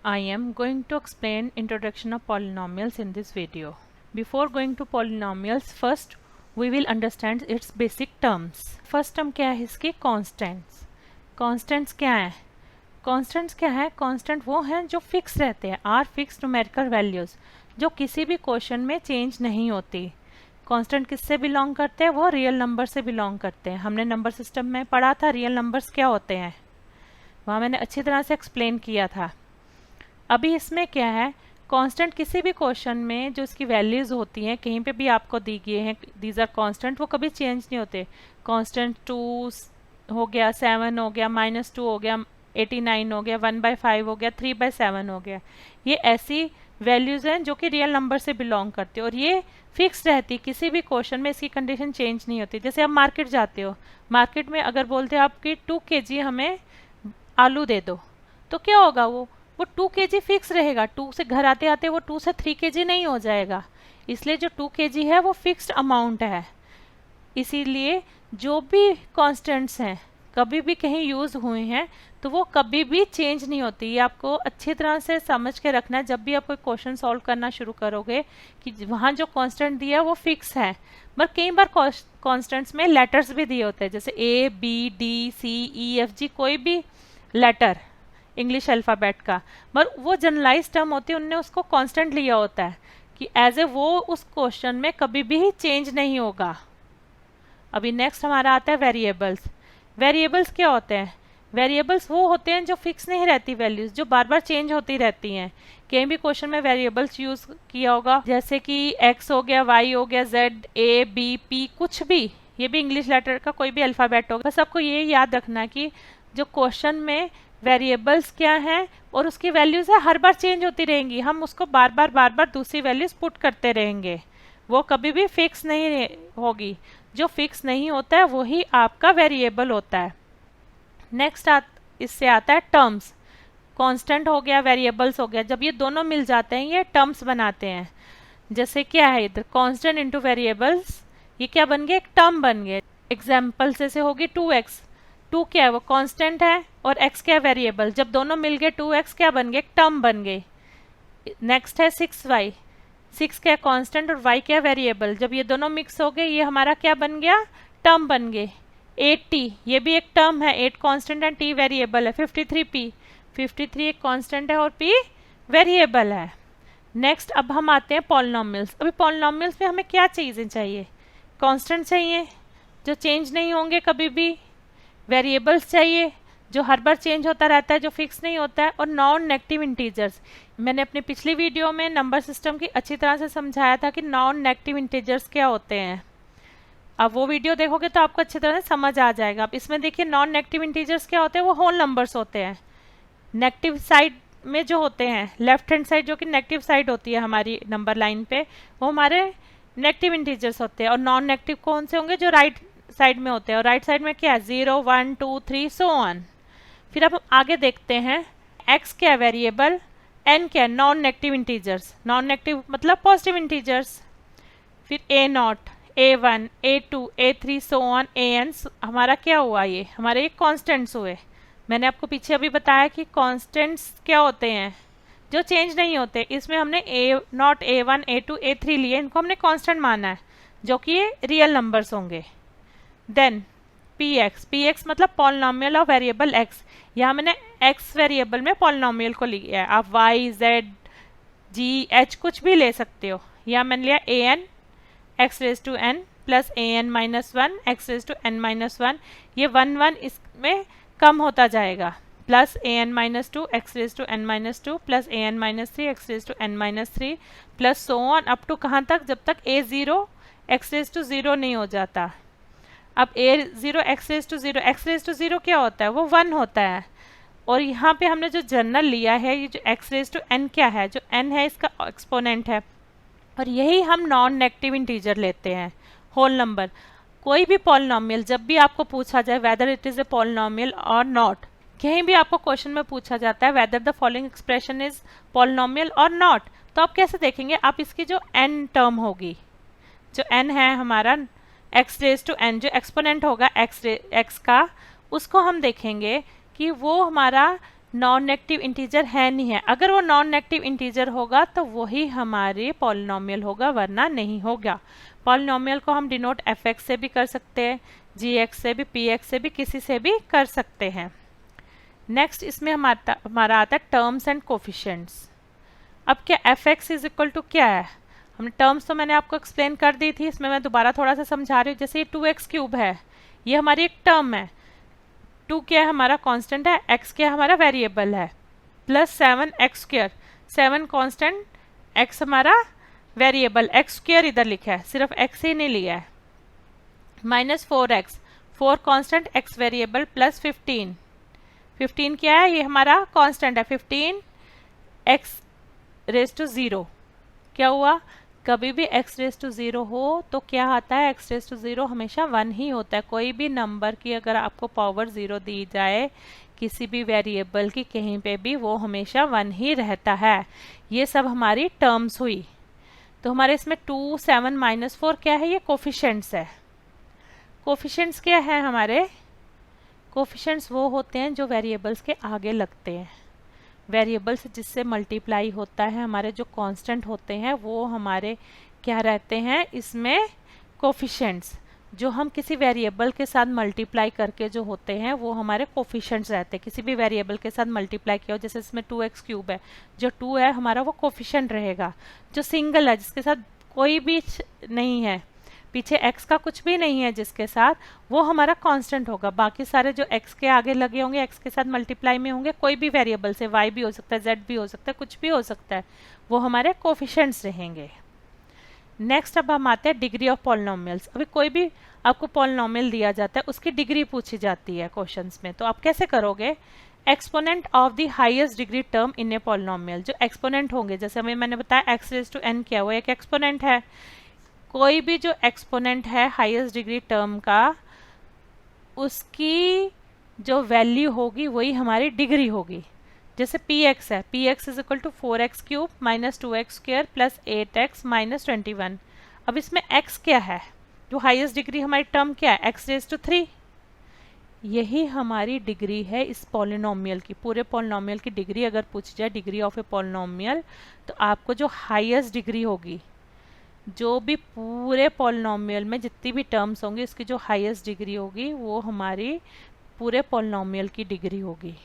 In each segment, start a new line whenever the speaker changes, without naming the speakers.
I am going to explain introduction of polynomials in this video. Before going to polynomials, first we will understand its basic terms. First term क्या है इसकी? Constants. Constants क्या है? Constants क्या है? Constant वो हैं जो फिक्स रहते हैं, are fixed numerical values, जो किसी भी क्वेश्चन में चेंज नहीं होती. कांस्टेंट किससे बिलोंग करते हैं? वो रियल नंबर से बिलोंग करते हैं. हमने नंबर सिस्टम में पढ़ा था रियल नंबर्स क्या होते हैं, वहाँ मैंने अच्छी तरह से एक्सप्लेन किया था. अभी इसमें क्या है, कांस्टेंट किसी भी क्वेश्चन में जो इसकी वैल्यूज़ होती हैं, कहीं पे भी आपको दी गई हैं, दीज आर कांस्टेंट, वो कभी चेंज नहीं होते. कांस्टेंट 2 हो गया, 7 हो गया, -2 हो गया, 89 हो गया, 1/5 हो गया, 3/7 हो गया. ये ऐसी वैल्यूज़ हैं जो कि रियल नंबर से बिलोंग करती है और ये फिक्स रहती, किसी भी क्वेश्चन में इसकी कंडीशन चेंज नहीं होती. जैसे आप मार्केट जाते हो, मार्केट में अगर बोलते हो आपकी 2 kg हमें आलू दे दो, तो क्या होगा? वो 2 kg फिक्स रहेगा. 2 से घर आते आते वो 2 से 3 kg नहीं हो जाएगा. इसलिए जो 2 kg है वो फिक्स्ड अमाउंट है. इसीलिए जो भी कांस्टेंट्स हैं कभी भी कहीं यूज़ हुए हैं तो वो कभी भी चेंज नहीं होती. ये आपको अच्छी तरह से समझ के रखना है जब भी आप कोई क्वेश्चन सॉल्व करना शुरू करोगे कि वहाँ जो कांस्टेंट दिया है वो फिक्स है. पर कई बार कांस्टेंट्स में लेटर्स भी दिए होते हैं, जैसे A, B, D, C, E, F, G, कोई भी लेटर इंग्लिश अल्फ़ाबेट का, पर वो जनरलाइज टर्म होती है, उनने उसको कांस्टेंट लिया होता है कि एज ए वो उस क्वेश्चन में कभी भी चेंज नहीं होगा. अभी नेक्स्ट हमारा आता है वेरिएबल्स. वेरिएबल्स क्या होते हैं? वेरिएबल्स वो होते हैं जो फिक्स नहीं रहती वैल्यूज, जो बार बार चेंज होती रहती हैं. कहीं भी क्वेश्चन में वेरिएबल्स यूज किया होगा, जैसे कि x हो गया, y हो गया, z, a, b, p, कुछ भी, ये भी इंग्लिश लेटर का कोई भी अल्फ़ाबेट होगा. बस आपको ये याद रखना कि जो क्वेश्चन में वेरिएबल्स क्या हैं और उसकी वैल्यूज है हर बार चेंज होती रहेंगी. हम उसको बार बार दूसरी वैल्यूज पुट करते रहेंगे, वो कभी भी फिक्स नहीं होगी. जो फिक्स नहीं होता है वही आपका वेरिएबल होता है. नेक्स्ट इससे आता है टर्म्स. कांस्टेंट हो गया, वेरिएबल्स हो गया, जब ये दोनों मिल जाते हैं ये टर्म्स बनाते हैं. जैसे क्या है इधर, कांस्टेंट इनटू वेरिएबल्स, ये क्या बन गया? एक टर्म बन गया. एग्जाम्पल जैसे होगी 2x. 2 क्या है? वो कांस्टेंट है और x क्या है? वेरिएबल. जब दोनों मिल गए 2x क्या बन गए? एक टर्म बन गई. नेक्स्ट है 6y. 6 क्या कांस्टेंट और y क्या वेरिएबल. जब ये दोनों मिक्स हो गए ये हमारा क्या बन गया? टर्म बन गए. 8t, ये भी एक टर्म है, 8 कांस्टेंट एंड t वेरिएबल है. 53p, 53 एक कांस्टेंट है और p वेरिएबल है. नेक्स्ट अब हम आते हैं पॉलिनोमियल्स. अभी पॉलिनोमियल्स में हमें क्या चीज़ें चाहिए? कांस्टेंट चाहिए जो चेंज नहीं होंगे कभी भी, वेरिएबल्स चाहिए जो हर बार चेंज होता रहता है, जो फिक्स नहीं होता है, और नॉन नेगेटिव इंटीजर्स. मैंने अपनी पिछली वीडियो में नंबर सिस्टम की अच्छी तरह से समझाया था कि नॉन नेगेटिव इंटीजर्स क्या होते हैं. अब वो वीडियो देखोगे तो आपको अच्छी तरह से समझ आ जाएगा. अब इसमें देखिए नॉन नेगेटिव इंटीजर्स क्या होते हैं? वो होल नंबर्स होते हैं. नेगेटिव साइड में जो होते हैं, लेफ्ट हैंड साइड जो कि नेगेटिव साइड होती है हमारी नंबर लाइन पे, वो हमारे नेगेटिव इंटीजर्स होते हैं. और नॉन नेगेटिव कौन से होंगे? जो राइट साइड में होते हैं. और राइट साइड में क्या है? 0, 1, 2, 3 सो ऑन. फिर अब आगे देखते हैं x क्या है? वेरिएबल. n क्या है? Non negative integers. Non negative मतलब पॉजिटिव इंटीजर्स. फिर a0, a1, a2, a3 so on an. हमारा क्या हुआ? ये हमारे ये कॉन्स्टेंट्स हुए. मैंने आपको पीछे अभी बताया कि कॉन्स्टेंट्स क्या होते हैं? जो चेंज नहीं होते. इसमें हमने a0, a1, a2, a3 लिए, इनको हमने कांस्टेंट माना है जो कि ये रियल नंबर्स होंगे. देन px मतलब पॉलिनोमियल ऑफ वेरिएबल x. यहाँ मैंने x वेरिएबल में पॉलिनोमियल को लिया है. आप y, z, g, h कुछ भी ले सकते हो. यहाँ मैंने लिया an x raise to n plus an minus 1 x raise to n minus 1. ये 1 1 इसमें कम होता जाएगा. Plus an minus 2 x raise to n minus 2 plus an minus 3 x raise to n minus 3 plus so on up to कहाँ तक? जब तक a0 x raise to 0 नहीं हो जाता. अब a0 x raise to 0, x raise to 0 क्या होता है? वो 1 होता है. और यहाँ पे हमने जो जनरल लिया है, ये जो x रेज टू n क्या है? जो n है इसका एक्सपोनेंट है. और यही हम नॉन नेगेटिव इंटीजर लेते हैं, होल नंबर. कोई भी पॉलिनोमियल जब भी आपको पूछा जाए whether it is a polynomial और नॉट, कहीं भी आपको क्वेश्चन में पूछा जाता है whether the following expression is polynomial और नॉट, तो आप कैसे देखेंगे? आप इसकी जो n टर्म होगी, जो n है हमारा x रेज टू n, जो एक्सपोनेंट होगा x का, उसको हम देखेंगे कि वो हमारा नॉन नेगेटिव इंटीजर है नहीं है। अगर वो नॉन नेगेटिव इंटीजर होगा तो वही हमारे पॉलिनोमियल होगा, वरना नहीं होगा। पॉलिनोमियल को हम डिनोट fx से भी कर सकते हैं, gx से भी, px से भी, किसी से भी कर सकते हैं। नेक्स्ट इसमें हमारा आता है टर्म्स एंड कोफिशिएंट्स। अब क्या fx इज इक्वल टू क्या है, हमने टर्म्स तो मैंने आपको एक्सप्लेन कर दी थी, इसमें मैं दोबारा थोड़ा सा समझा रही हूँ। जैसे ये 2x क्यूब है, ये हमारी एक टर्म है, 2 क्या है हमारा कांस्टेंट है, x क्या हमारा वेरिएबल है, plus 7x square, 7 constant, x हमारा वेरिएबल, x स्क्वायर इधर लिखा है, सिर्फ x ही नहीं लिया है, minus 4x, 4 constant, x variable, plus 15, 15 क्या है, ये हमारा कांस्टेंट है, 15 x रेज टू 0। क्या हुआ, कभी भी x रेज टू 0 हो तो क्या आता है, x रेज टू 0 हमेशा 1 ही होता है। कोई भी नंबर की अगर आपको पावर 0 दी जाए किसी भी वेरिएबल की कहीं पे भी, वो हमेशा 1 ही रहता है। ये सब हमारी टर्म्स हुई। तो हमारे इसमें 2, 7, माइनस 4 क्या है, ये कोफिशिएंट्स है। कोफिशिएंट्स क्या है हमारे, कोफिशिएंट्स वो होते हैं जो वेरिएबल्स के आगे लगते हैं। वेरिएबल्स जिससे मल्टीप्लाई होता है, हमारे जो कांस्टेंट होते हैं वो हमारे क्या रहते हैं इसमें, कोफिशिएंट्स। जो हम किसी वेरिएबल के साथ मल्टीप्लाई करके जो होते हैं वो हमारे कोफिशिएंट्स रहते हैं। किसी भी वेरिएबल के साथ मल्टीप्लाई किया हो, जैसे इसमें 2x क्यूब है, जो 2 है हमारा वो कोफिशिएंट रहेगा। जो सिंगल है, जिसके साथ कोई भी नहीं है, पीछे x का कुछ भी नहीं है जिसके साथ, वो हमारा कांस्टेंट होगा। बाकी सारे जो x के आगे लगे होंगे, x के साथ मल्टीप्लाई में होंगे, कोई भी वेरिएबल से, y भी हो सकता है, z भी हो सकता है, कुछ भी हो सकता है, वो हमारे कोफिशिएंट्स रहेंगे। नेक्स्ट अब हम आते हैं डिग्री ऑफ पॉलिनोमियल्स। अभी कोई भी आपको पॉलिनोमियल दिया जाता है, उसकी डिग्री पूछी जाती है क्वेश्चंस में, तो आप कैसे करोगे, exponent of the highest degree term in a polynomial. जो एक्सपोनेंट होंगे, जैसे हमें मैंने बताया x रेज टू n क्या, वो एक एक्सपोनेंट है। कोई भी जो एक्सपोनेंट है हाईएस्ट डिग्री टर्म का, उसकी जो वैल्यू होगी वही हमारी डिग्री होगी। जैसे px है, px is equal to 4x cube minus 2x square plus 8x minus 21। अब इसमें x क्या है, जो हाईएस्ट डिग्री हमारी टर्म क्या है, x रेज टू 3, यही हमारी डिग्री है इस पॉलिनोमियल की। पूरे पॉलिनोमियल की डिग्री अगर पूछी जाए, डिग्री ऑफ ए पॉलिनोमियल, तो आपको जो हाईएस्ट डिग्री होगी, जो भी पूरे पॉलिनोमियल में जितनी भी टर्म्स होंगी, उसकी जो हाईएस्ट डिग्री होगी वो हमारी पूरे पॉलिनोमियल की डिग्री होगी।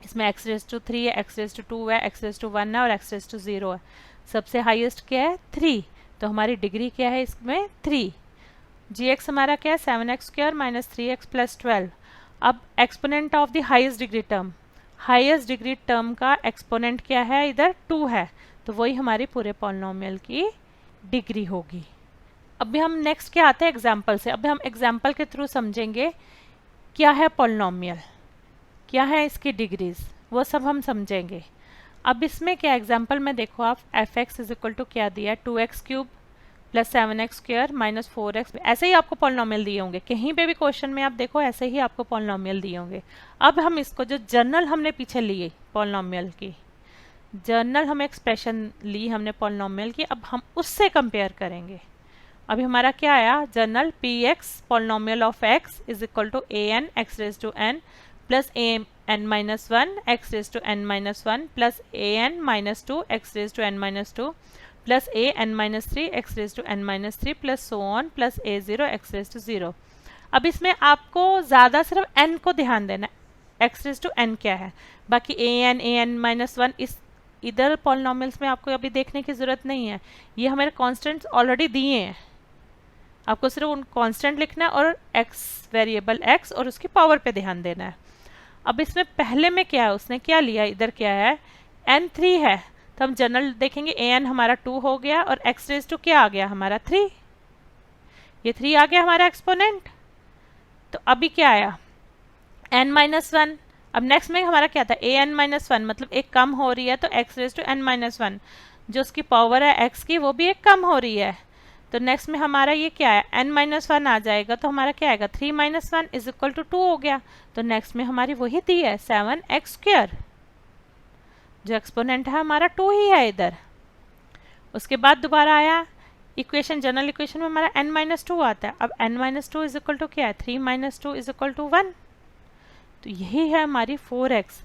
इसमें x रेज टू 3 है, x रेज टू 2 है, x रेज टू 1 है और x रेज टू 0 है। सबसे हाईएस्ट क्या है, 3, तो हमारी डिग्री क्या है इसमें, 3। gx हमारा क्या है, 7x square minus 3x plus 12। अब exponent of the highest degree term, highest degree term का एक्सपोनेंट क्या है, इधर 2 है, तो वही हमारी पूरे पॉलिनोमियल की डिग्री होगी। अभी हम नेक्स्ट क्या आते हैं, एग्जाम्पल से। अभी हम एग्जाम्पल के थ्रू समझेंगे क्या है पॉलिनोमियल, क्या है इसकी डिग्रीज, वो सब हम समझेंगे। अब इसमें क्या एग्जाम्पल में देखो आप, fx इज इक्वल टू क्या दिया है, 2x cube plus 7x square minus 4x। ऐसे ही आपको पॉलिनोमियल दिए होंगे, कहीं पे भी क्वेश्चन में आप देखो ऐसे ही आपको पॉलिनोमियल दिए होंगे। अब हम इसको जो जनरल हमने पीछे लिए पॉलिनोमियल की, जनरल हम एक्सप्रेशन ली हमने पॉलिनोमियल की, अब हम उससे कंपेयर करेंगे। अभी हमारा क्या आया, general px polynomial of x is equal to an x raise to n plus an minus 1 x raise to n minus 1 plus an minus 2 x raise to n minus 2 plus an minus 3 x raise to n minus 3 plus so on plus a0 x raise to 0। अब इसमें आपको ज़्यादा सिर्फ n को ध्यान देना है, x raise to n क्या है, बाकी an माइनस 1 इस इधर पॉलिनोमियल्स में आपको अभी देखने की ज़रूरत नहीं है, ये हमारे कांस्टेंट्स ऑलरेडी दिए हैं। आपको सिर्फ उन कांस्टेंट लिखना है और x वेरिएबल x और उसकी पावर पे ध्यान देना है। अब इसमें पहले में क्या है, उसने क्या लिया, इधर क्या है, n 3 है, तो हम जनरल देखेंगे an हमारा 2 हो गया और x रेज टू क्या आ गया हमारा 3, ये 3 आ गया हमारा एक्सपोनेंट। तो अभी क्या आया, n माइनस 1। अब नेक्स्ट में हमारा क्या था, an माइनस 1, मतलब एक कम हो रही है, तो x raise to n minus 1, जो उसकी पावर है x की वो भी एक कम हो रही है। तो नेक्स्ट में हमारा ये क्या है, n माइनस 1 आ जाएगा, तो हमारा क्या आएगा, 3 माइनस 1 इज इक्वल टू 2 हो गया। तो नेक्स्ट में हमारी वही दी है 7x स्क्वायर, जो एक्सपोनेंट है हमारा 2 ही है इधर। उसके बाद दोबारा आया इक्वेशन, जनरल इक्वेशन में हमारा n माइनस 2 आता है। अब n minus 2 is equal to क्या है, 3 माइनस 2 इज इक्वल टू 1, तो यही है हमारी 4x।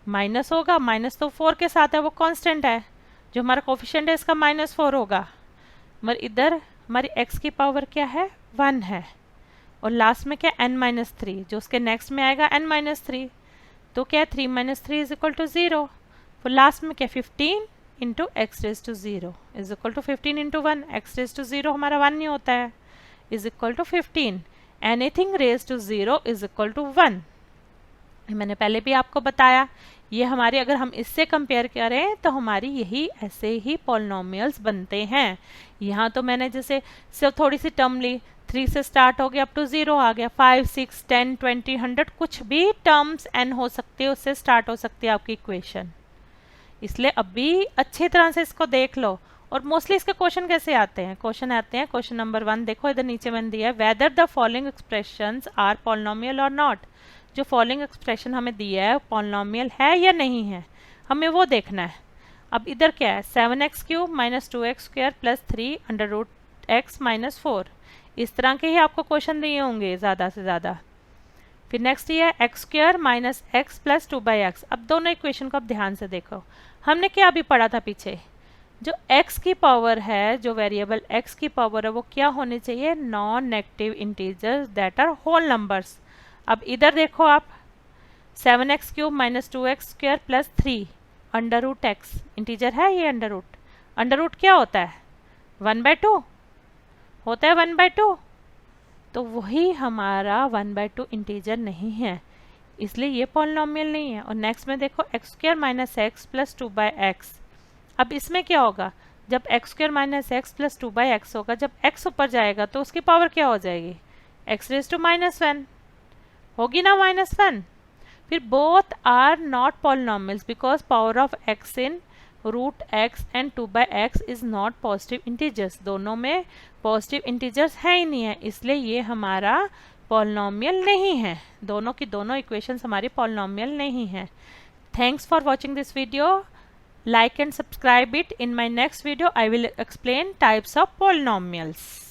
माइनस होगा, माइनस तो 4 के साथ है, वो कांस्टेंट है, जो हमारा कोफिशिएंट है इसका -4 होगा। मगर इधर हमारी x की पावर क्या है, 1 है, और लास्ट में क्या n-3, जो उसके नेक्स्ट में आएगा n-3, तो क्या है 3 - 3 इज इक्वल टू 0। फिर लास्ट में क्या 15 into x raise to 0 is equal to 15 into 1, x raise to 0 हमारा 1 नहीं होता है, is equal to 15, anything raise to 0 is equal to 1। मैंने पहले भी आपको बताया, ये हमारे अगर हम इससे कंपेयर करें तो हमारी यही ऐसे ही पॉलिनोमियल्स बनते हैं। यहाँ तो मैंने जैसे सिर्फ थोड़ी सी टर्म ली, 3 से स्टार्ट हो गया अप टू 0 आ गया, 5, 6, 10, 20, 100 कुछ भी टर्म्स n हो सकते हैं, उससे स्टार्ट हो सकती है आपकी इक्वेशन। इसलिए अभी अच्छी तरह से इसको देख लो। और मोस्टली इसके क्वेश्चन कैसे आते हैं, क्वेश्चन आते हैं, क्वेश्चन नंबर 1 देखो इधर नीचे मैंने दिया है, whether the following expressions are polynomial और नॉट। जो फॉलोइंग एक्सप्रेशन हमें दिया है पॉलिनोमियल है या नहीं है, हमें वो देखना है। अब इधर क्या है, 7x³ - 2x² + 3 √x - 4, इस तरह के ही आपको क्वेश्चन दिए होंगे ज़्यादा से ज़्यादा। फिर नेक्स्ट ये है x² - x + 2/x। अब दोनों इक्वेशन को अब ध्यान से देखो, हमने क्या अभी पढ़ा था पीछे, जो x की पावर है, जो वेरिएबल x की पावर है, वो क्या होनी चाहिए, non negative integers that are whole numbers. अब इधर देखो आप, 7x³ - 2x² + 3 √x, इंटीजर है ये अंडर रूट क्या होता है, 1/2 होता है, 1/2, तो वही हमारा 1/2 इंटीजर नहीं है, इसलिए ये पॉलिनोमियल नहीं है। और नेक्स्ट में देखो x² - x + 2/x। अब इसमें क्या होगा, जब x² - x + 2/x होगा, जब x ऊपर जाएगा तो उसकी पावर क्या हो जाएगी, x रेज टू -1 होगी ना, -1। फिर both are not polynomials because power of x in √x and 2/x is not positive integers, दोनों में पॉजिटिव इंटीजर्स है ही नहीं है, इसलिए ये हमारा पॉलिनोमियल नहीं है, दोनों की दोनों इक्वेशंस हमारी पॉलिनोमियल नहीं है। Thanks for watching this video, like and subscribe it. In my next video I will explain types of polynomials.